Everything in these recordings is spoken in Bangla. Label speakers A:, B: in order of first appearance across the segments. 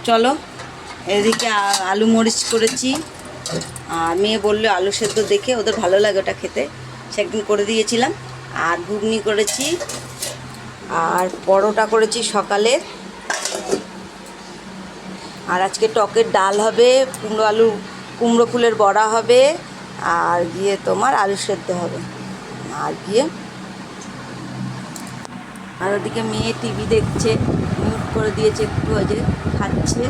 A: চলো, এদিকে আলু মরিচ করেছি। আর মেয়ে বললো আলু সেদ্ধ দেখে ওদের ভালো লাগে ওটা খেতে, সেদিন করে দিয়েছিলাম। আর ঘুগনি করেছি, আর পরোটা করেছি সকালে। আর আজকে টকের ডাল হবে, কুমড়ো ফুলের বড়া হবে, আর গিয়ে তোমার আলু সেদ্ধ হবে। আর গিয়ে আর ওদিকে মেয়ে টিভি দেখছে, মিউট করে দিয়েছে একটু, ওই যে খাচ্ছে।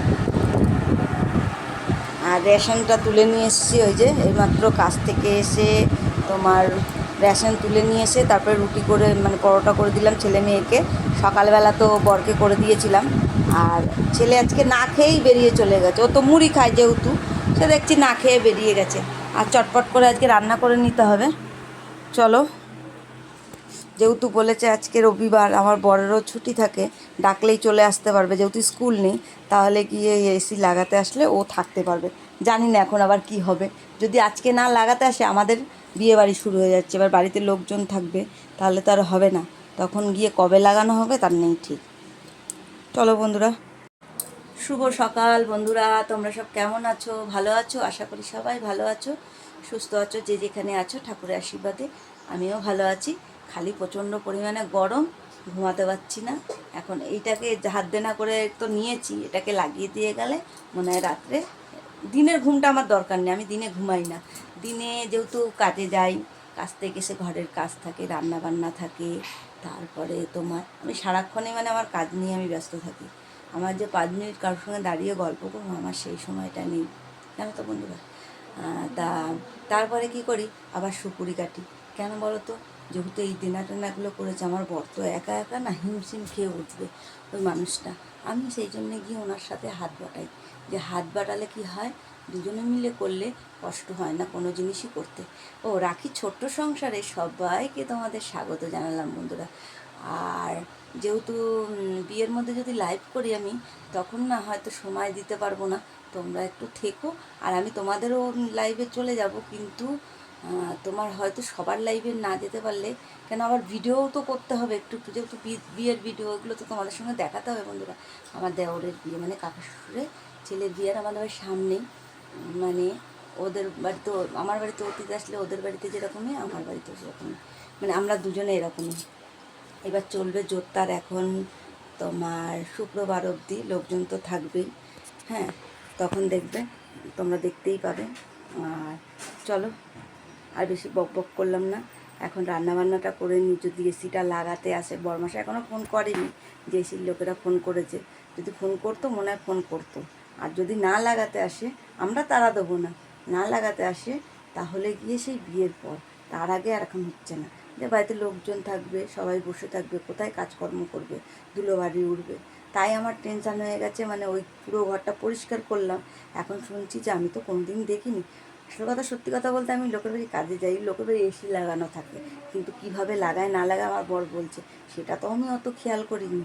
A: আর রেশনটা তুলে নিয়ে এসেছি, ওই যে এইমাত্র কাজ থেকে এসে তোমার রেশন তুলে নিয়ে এসে তারপরে রুটি করে মানে পরোটা করে দিলাম ছেলে মেয়েকে। সকালবেলা তো বরকে করে দিয়েছিলাম। আর ছেলে আজকে না খেয়েই বেরিয়ে চলে গেছে, ও তো মুড়ি খায় যেহেতু, সে দেখছি না খেয়ে বেরিয়ে গেছে। আর চটপট করে আজকে রান্না করে নিতে হবে। চলো, যেহেতু বলেছে আজকে রবিবার, আমার বরেরও ছুটি থাকে, ডাকলেই চলে আসতে পারবে, যেহেতু স্কুল নেই, তাহলে গিয়ে এসি লাগাতে আসলে ও থাকতে পারবে। জানি না এখন আবার কি হবে, যদি আজকে না লাগাতে আসে আমাদের বিয়ে বাড়ি শুরু হয়ে যাচ্ছে, এবার বাড়িতে লোকজন থাকবে, তাহলে তো আর হবে না, তখন গিয়ে কবে লাগানো হবে তার নেই ঠিক। চলো বন্ধুরা, শুভ সকাল বন্ধুরা, তোমরা সব কেমন আছো? ভালো আছো? আশা করি সবাই ভালো আছো, সুস্থ আছো, যে যেখানে আছো ঠাকুরের আশীর্বাদে আমিও ভালো আছি। খালি প্রচণ্ড পরিমাণে গরম, ঘুমাতে পারছি না। এখন এইটাকে হাত দেনা করে তো নিয়েছি, এটাকে লাগিয়ে দিয়ে গেলে মনে হয় রাত্রে, দিনের ঘুমটা আমার দরকার নেই, আমি দিনে ঘুমাই না। দিনে যেহেতু কাজে যাই, কাজ থেকে এসে ঘরের কাজ থাকে, রান্না বান্না থাকে, তারপরে তোমার আমি সারাক্ষণে মানে আমার কাজ নিয়ে আমি ব্যস্ত থাকি। আমার যে 5 মিনিট কারোর সঙ্গে দাঁড়িয়ে গল্প করবো, আমার সেই সময়টা নেই, জানো তো বন্ধুরা। তা তারপরে কি করি, আবার সুপুরি কাটি। কেন বলো তো? যেহেতু এই দেনা টেনাগুলো করেছে, আমার বর তো একা একা না হিমশিম খেয়ে উঠবে ওই মানুষটা। আমি সেই জন্যে গিয়ে ওনার সাথে হাত বাটাই, যে হাত বাটালে কি হয়, দুজনে মিলে করলে কষ্ট হয় না কোনো জিনিসই করতে। ও রাখি ছোট্ট সংসারে সবাইকে তোমাদের স্বাগত জানালাম বন্ধুরা। আর যেহেতু বিয়ের মধ্যে যদি লাইভ করি আমি, তখন না হয়তো সময় দিতে পারবো না, তোমরা একটু থেকো। আর আমি তোমাদেরও লাইভে চলে যাব, কিন্তু তোমার হয়তো সবার লাইভে না যেতে পারলে, কেন আবার ভিডিও তো করতে হবে একটু একটু, যেহেতু বিয়ের ভিডিও, ওগুলো তো তোমাদের সঙ্গে দেখাতে হবে বন্ধুরা। আমার দেওরের বিয়ে মানে কাকা শ্বশুরের ছেলের বিয়ের আমাদের সামনেই, মানে ওদের বাড়িতে, আমার বাড়িতে অতিথি আসলে ওদের বাড়িতে যেরকমই আমার বাড়িতেও সেরকমই, মানে আমরা দুজনে এরকমই। এবার চলবে জোরদার এখন তোমার শুক্রবার অবধি, লোকজন তো থাকবেই। হ্যাঁ, তখন দেখবে, তোমরা দেখতেই পাবে। আর চলো, আর বেশি বক বক করলাম না, এখন রান্নাবান্নাটা করে নিই। যদি এসিটা লাগাতে আসে, বরমাসা এখনও ফোন করেনি, যে এসির লোকেরা ফোন করেছে, যদি ফোন করতো মনে হয় ফোন করতো। আর যদি না লাগাতে আসে, আমরা তাড়া দেবো না, না লাগাতে আসে তাহলে গিয়ে সেই বিয়ের পর, তার আগে আর এখন হচ্ছে না। যে বাড়িতে লোকজন থাকবে, সবাই বসে থাকবে, কোথায় কাজকর্ম করবে, ধুলোবাড়ি উঠবে। তাই আমার টেনশান হয়ে গেছে, মানে ওই পুরো ঘরটা পরিষ্কার করলাম, এখন শুনছি যে আমি তো কোনোদিন দেখিনি। আসল কথা, সত্যি কথা বলতে, আমি লোকের বাড়ি কাজে যাই, লোকের বাড়ি এসি লাগানো থাকে, কিন্তু কিভাবে লাগায় না লাগায় আমার বর বলছে, সেটা তো আমি অত খেয়াল করিনি।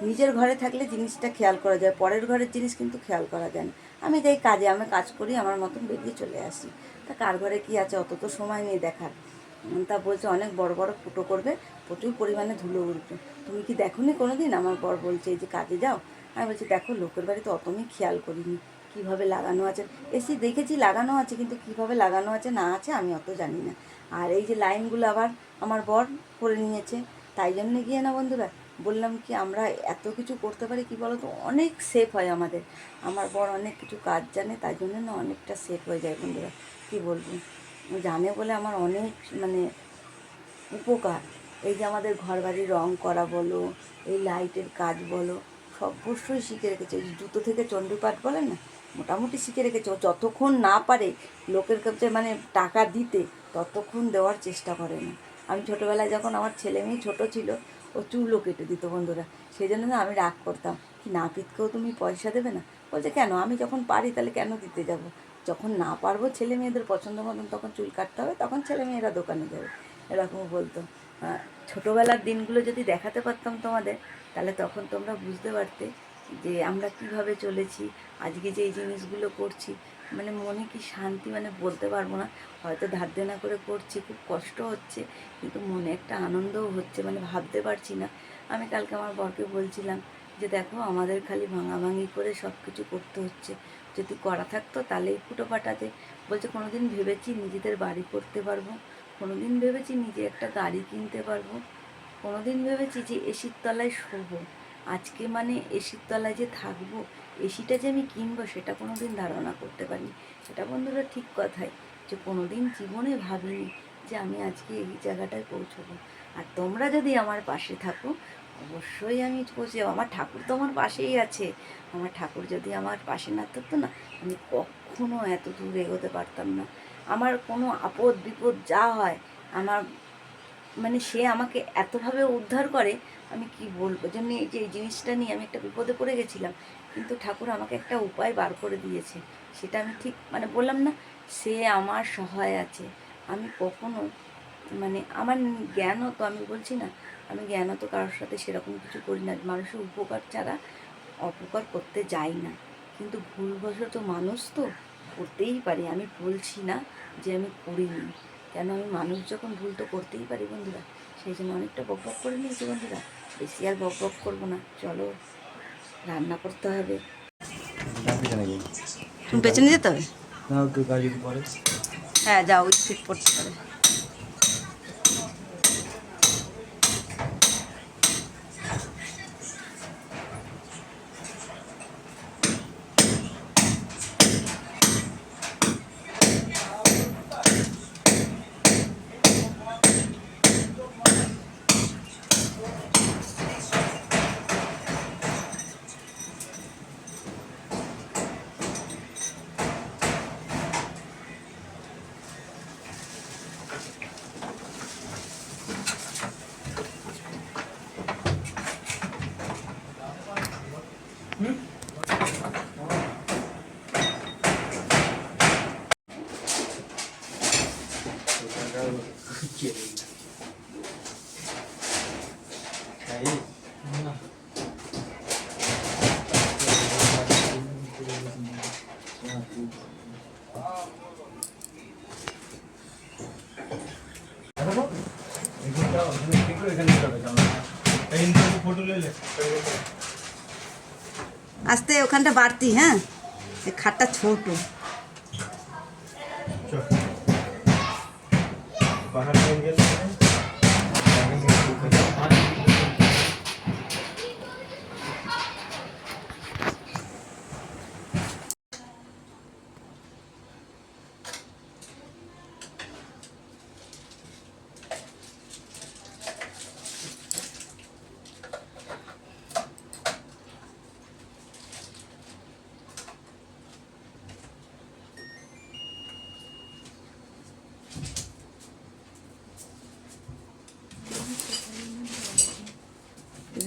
A: নিজের ঘরে থাকলে জিনিসটা খেয়াল করা যায়, পরের ঘরের জিনিস কিন্তু খেয়াল করা যায় না। আমি যাই কাজে, আমি কাজ করি, আমার মতন বেরিয়ে চলে আসি। তা কার ঘরে কী আছে অত তো সময় নেই দেখার। তা বলছে অনেক বড় বড় ফুটো করবে, প্রচুর পরিমাণে ধুলো উঠবে। তুমি কি দেখোনি কোনো দিন? আমার বর বলছে এই যে কাজে যাও। আমি বলছি দেখো, লোকের বাড়িতে অত আমি খেয়াল করিনি কীভাবে লাগানো আছে। এসি দেখেছি লাগানো আছে, কিন্তু কীভাবে লাগানো আছে না আছে আমি অত জানি না। আর এই যে লাইনগুলো আবার আমার বর করে নিয়েছে, তাই জন্যে গিয়ে না বন্ধুরা, বললাম কি আমরা এত কিছু করতে পারি, কি বলো তো, অনেক সেফ হয় আমাদের। আমার বর অনেক কিছু কাজ জানে, তাই জন্য না অনেকটা সেফ হয়ে যায় বন্ধুরা। কী বলবো, জানে বলে আমার অনেক মানে উপকার। এই যে আমাদের ঘর বাড়ির রং করা বলো, এই লাইটের কাজ বলো, সব অবশ্যই শিখে রেখেছে। এই জুতো থেকে চণ্ডীপাঠ বলে না, মোটামুটি শিখে রেখেছে। ও যতক্ষণ না পারে লোকের কাছে মানে টাকা দিতে, ততক্ষণ দেওয়ার চেষ্টা করে না। আমি ছোটোবেলায় যখন আমার ছেলে মেয়ে ছোটো ছিল, ও চুলও কেটে দিত বন্ধুরা, সেই জন্য না আমি রাগ করতাম, কি নাপিতকেও তুমি পয়সা দেবে না? বলছে কেন, আমি যখন পারি তাহলে কেন দিতে যাব? যখন না পারবো ছেলে মেয়েদের পছন্দ মতন তখন চুল কাটতে হবে, তখন ছেলে মেয়েরা দোকানে যাবে, এরকম বলতো। ছোটোবেলার দিনগুলো যদি দেখাতে পারতাম তোমাদের, তাহলে তখন তোমরা বুঝতে পারতে যে আমরা কিভাবে চলেছি, আজকে যে এই জিনিসগুলো করছি, মানে মনে কি শান্তি, মানে বলতে পারবো না। হয়তো ধার দেনা করে করছি, খুব কষ্ট হচ্ছে, কিন্তু মনে একটা আনন্দও হচ্ছে, মানে ভাবতে পারছি না। আমি কালকে আমার বরকে বলছিলাম যে দেখো আমাদের খালি ভাঙাভাঙি করে সব কিছু করতে হচ্ছে, যদি করা থাকতো তাহলে এই ফুটো পাটাতে বলছে কোনো দিন ভেবেছি নিজেদের বাড়ি করতে পারবো, কোনো দিন ভেবেছি নিজে একটা গাড়ি কিনতে পারবো, কোনো দিন ভেবেছি যে এসির তলায় শোবো, আজকে মানে এসির তলায় যে থাকবো, এসিটা যে আমি কিনবো সেটা কোনো দিন ধারণা করতে পারিনি। এটা বন্ধুরা ঠিক কথাই, যে কোনো দিন জীবনে ভাবিনি যে আমি আজকে এই জায়গাটায় পৌঁছবো। আর তোমরা যদি আমার পাশে থাকো অবশ্যই আমি পৌঁছে যাবো। আমার ঠাকুর তো আমার পাশেই আছে, আমার ঠাকুর যদি আমার পাশে না থাকতো না আমি কখনো এত দূর এগোতে পারতাম না। আমার কোনো আপদ বিপদ যা হয় আমার মানে সে আমাকে এতভাবে উদ্ধার করে, আমি কি বলবো, যেমনি এই যে এই জিনিসটা নিয়ে আমি একটা বিপদে পড়ে গেছিলাম, কিন্তু ঠাকুর আমাকে একটা উপায় বার করে দিয়েছে। সেটা আমি ঠিক মানে বললাম না, সে আমার সহায় আছে। আমি কখনো মানে আমার জ্ঞানও তো আমি বলছি না, আমি জ্ঞানও তো কারোর সাথে সেরকম কিছু করি না, মানুষের উপকার ছাড়া অপকার করতে যাই না, কিন্তু ভুলবশত মানুষ তো করতেই পারি। আমি বলছি না যে আমি করিনি, কেন আমি মানুষ যখন ভুল তো করতেই পারি বন্ধুরা। সেই জন্য অনেকটা বকবক করে নিয়েছি বন্ধুরা, বেশি আর বকবক করবো না, চলো রান্না করতে হবে। তুমি পেছনে যেতে হবে, হ্যাঁ যাও, স্পিড পড়তে পারে। আস্তে, ওখানটা বাড়তি, হ্যাঁ খাটটা ছোট।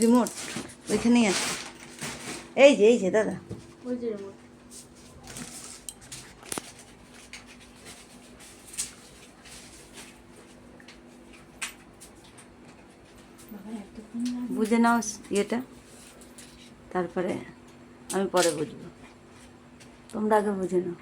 A: রিমোট ওইখানেই আছে, এই যে দাদা, ওই যে রিমোট। বুঝে নাও ইয়েটা, তারপরে আমি পরে বুঝবো, তোমরা আগে বুঝে নাও।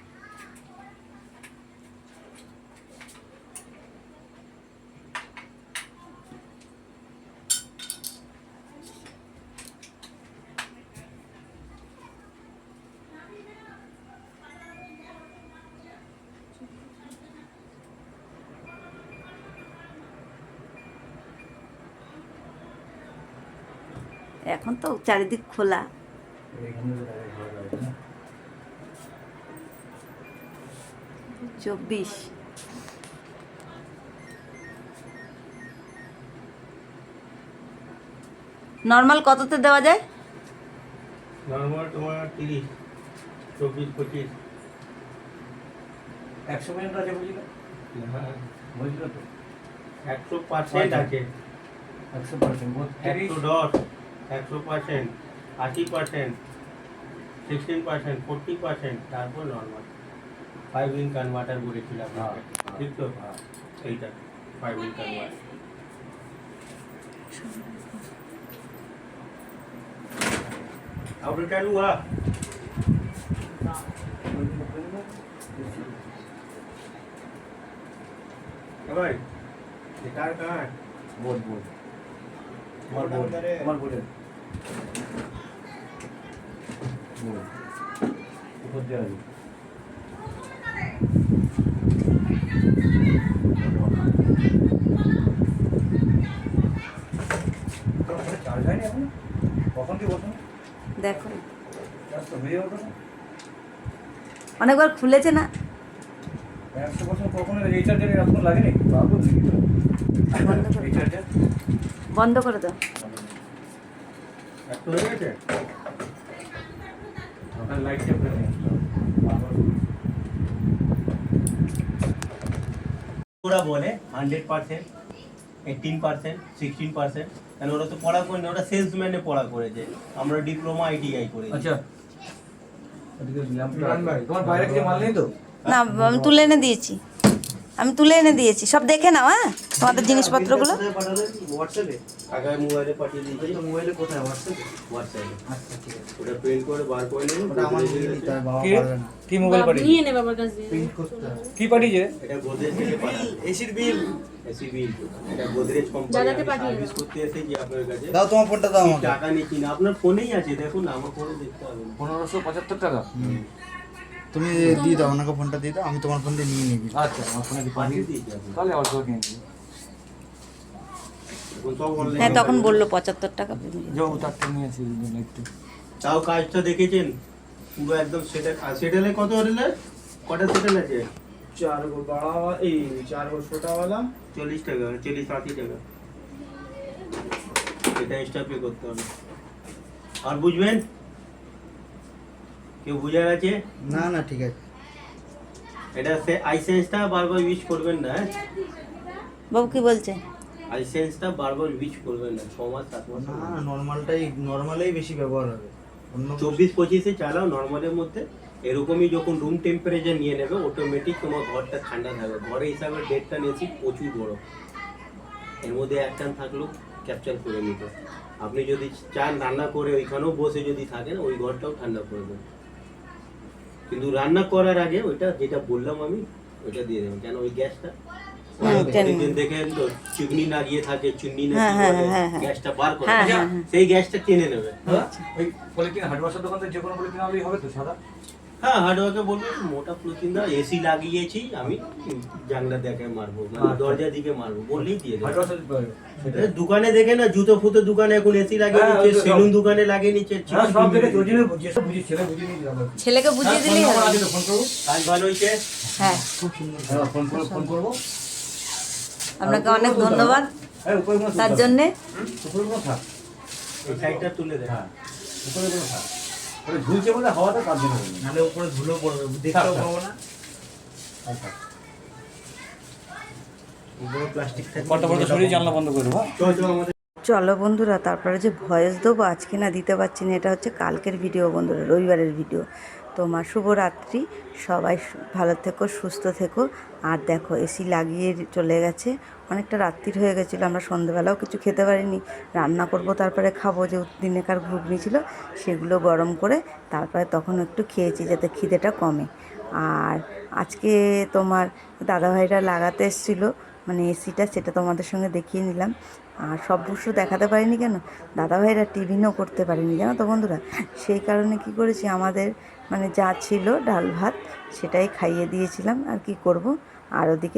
A: এখন তো চারিদিক খোলা, চব্বিশ। নর্মাল কততে দেওয়া যায়?
B: নর্মাল তোমার 30, 24, 25।
C: 100 মিনিট আছে বুঝলো?
B: হ্যাঁ
C: বুঝলো তো?
B: 100% আছে,
C: 100%,
B: 110, 100%, 80%, 16%, 40%, তারপর নর্মাল 5 ইন কনভার্টার বলেছিলাম আপনাকে, ঠিক তো? এইটা 5 ইন কনভার্টার। आउटर चालू हुआ भाई, गिटार कहाँ है?
C: बोल
B: हमारे बोर्ड है।
C: উপর দিয়ে আসবে। চার্জ হয়নি এখন? কখন দিয়ে বসুন?
A: দেখো
C: চার্জ তো হয়ে যাবে না।
A: অনেকবার খুলেছে না,
C: 100% কখনো রিচার্জের এখন লাগেনি? বাবু দেখি তো।
A: বন্ধ করে দাও।
C: রিচার্জের
A: বন্ধ করে দাও।
B: একটু হয়ে গেছে?
C: আপনার লাইট টেম্পারেচার
B: ওরা বলে 100%, 18%, 16%, কেন ওরা তো পড়া করেনি, ওরা সেলসম্যানে পড়া করেছে, আমরা ডিপ্লোমা আইটিআই করেছি।
C: আচ্ছা ওদিকে তোমার বাইরে কিছু মাল নেই তো?
A: না, আমি তুলে এনে দিয়েছি, আমি তুলে এনে দিয়েছি, সব দেখে নাও। হ্যাঁ, তোমাদের জিনিসপত্রগুলো।
B: আগে মোবাইলে পাঠিয়ে দিয়েছি।
D: মোবাইলে কোথায় হোয়াটসঅ্যাপে?
B: হোয়াটসঅ্যাপে
D: আচ্ছা ঠিক আছে।
B: ওটা প্রিন্ট করে বার করে নেবেন।
D: ওটা আমার নিয়ে নিতে হবে, বাবা
C: কি?
D: পারবে না।
C: কি মোবাইল পাঠিয়েছে?
E: নিয়ে নে বাবার কাছ দিয়ে।
D: প্রিন্ট করতে হবে।
C: কি পাঠিয়েছে?
B: এটা গোদরেজ থেকে পাঠানো।
D: এসির বিল
B: এসি বিল। এটা গোদরেজ কোম্পানি,
E: জানাতে
B: আমি
E: পাঠিয়ে
B: সার্ভিস
E: দাও।
B: করতে এসেছি আপনার কাছে।
D: দাও তোমার ফোনটা দাও
B: কি
D: আমাকে।
B: টাকা নিচ্ছি না, আপনার ফোনেই আছে, দেখুন না, আমার ফোনে দেখতে হবে না।
C: 1575 টাকা।
D: তুমি দিয়ে দাও, ওনাকে ফোনটা দিয়ে দাও, আমি তোমার ফোন দিয়ে নিয়ে নিবি।
C: আচ্ছা আমার ফোনে দিয়ে
B: পাঠিয়ে
C: পাঠিয়ে
B: দিয়েছি আপনি।
C: তাহলে আবার করে নিয়ে নিবি।
B: এখন সব online
A: হ্যাঁ, তখন
B: হয়ে
A: বললো 75 টাকা।
C: যাও তারটা নিয়ে আসি একটু।
B: গেছে। তাও কাজটা দেখেছেন পুরো একদম সেটেল। আর সেটেলে কত হলে কটা সেটেল আছে?
D: 4 গো বড়া এই 4 গো ছোটা वाला
B: 40 টাকা, 40-80 টাকা। এটা এক্সট্রা পে করতে হবে। আর বুঝবেন, কেউ বুঝার আছে?
D: না না ঠিক আছে।
B: এটা আইসেন্সটা বারবার ইউজ করবেন না। হ্যাঁ,
A: বাবু কি বলছে?
B: আইসেন্সটা বারবার ইউজ করবেন না, 6 মাস 7 মাস।
D: না না নরমালেই বেশি ব্যবহার হবে। অন্য
B: 24-25-এ চালাও নর্মালের মধ্যে। এরকমই যখন রুম টেম্পারেচার নিয়ে নেবে, অটোমেটিক তোমার ঘরটা ঠান্ডা থাকবে। ঘরে হিসাবে 1.5 এসি প্রচুর বড়, এর মধ্যে একটা থাকলেও ক্যাপচার করে নিতে। আপনি যদি চান রান্না করে ওইখানেও বসে যদি থাকেন, ওই ঘরটাও ঠান্ডা করে দেবেন। কিন্তু রান্না করার আগে ওইটা যেটা বললাম আমি, ওইটা দিয়ে দেবেন, কেন ওই গ্যাসটা
A: টেনে
B: দেখেন তো চিমনি না গিয়ে থাকে, চিমনি না
A: হ্যাঁ,
B: কি
A: হ্যাঁ,
B: বলে,
A: হ্যাঁ, হ্যাঁ।
B: গ্যাসটা বার করে,
A: হ্যাঁ, হ্যাঁ, হ্যাঁ।
B: সেই গ্যাসটা টেনে নেবে।
C: ওই পলিথিন হার্ডওয়ার্সের দোকান থেকে যে কোনো পলিথিন আনলেই হবে তো সাদা?
B: হ্যাঁ, হার্ডওয়ার্কে বলবো মোটা পলিথিন দাও, এসি লাগিয়েছি আমি, জানলা দেখে মারবো, মানে
C: আচ্ছা।
B: দরজা দিকে মারবো বললেই দিয়ে দেবে।
C: হার্ডওয়ার্সের সেটা
B: দোকানে দেখে না, জুতো ফুতো দোকানে এখন এসি লাগিয়ে
C: হ্যাঁ,
B: নিচ্ছে,
C: ওই তো
B: সেলুন দোকানে লাগিয়ে নিচ্ছে।
C: হ্যাঁ সব দেখে ওই জন্য যেসব বুঝি ছেলে বুঝিয়ে নিয়ে যাবে।
A: ছেলেকে বুঝিয়ে দিলেই
C: ফোন
A: হবে।
C: আছে তো ফোন করবো?
B: কাজ ভালো হয়েছে।
A: হ্যাঁ,
D: খুব সুন্দর।
C: হ্যাঁ ফোন করবো।
A: আপনাকে অনেক ধন্যবাদ
C: হ্যাঁ উপরে কোনো
A: তার জন্যে।
C: উপরে কোনো থাক।
B: এই সাইডটা তুলে দেয়।
C: হ্যাঁ উপরে কোনো থাক। ওই ঝুলছে বলে হাওয়াটা তার জন্য বলি।
D: নালে উপরে ধুলো পড়বে, দেখতেও
C: থাক।
D: পাবো না।
C: আচ্ছা
D: উপরে প্লাস্টিক থাকবে।
C: কটা পর্যন্ত শরীর জানলা বন্ধ করে দেবো।
B: চল চল আমাদের
A: চলো বন্ধুরা, তারপরে যে ভয়েস দেবো আজকে না দিতে পারছি না, এটা হচ্ছে কালকের ভিডিও বন্ধুরা, রবিবারের ভিডিও। তোমার শুভরাত্রি, সবাই ভালো থেকো, সুস্থ থেকো। আর দেখো এসি লাগিয়ে চলে গেছে, অনেকটা রাত্রির হয়ে গেছিলো, আমরা সন্ধ্যেবেলাও কিছু খেতে পারিনি, রান্না করব তারপরে খাবো, যে দিনেকার ঘুগনি ছিল সেগুলো গরম করে তারপরে তখন একটু খেয়েছি যাতে খিদেটা কমে। আর আজকে তোমার দাদাভাইরা লাগাতে এসেছিলো মানে এসিটা, সেটা তোমাদের সঙ্গে দেখিয়ে নিলাম। আর সব অবশ্য দেখাতে পারিনি, কেন দাদাভাইরা টিফিনও করতে পারিনি জানো তো বন্ধুরা। সেই কারণে কি করেছি, আমাদের মানে যা ছিল ডাল ভাত সেটাই খাইয়ে দিয়েছিলাম, আর কি করব। আর ওদিকে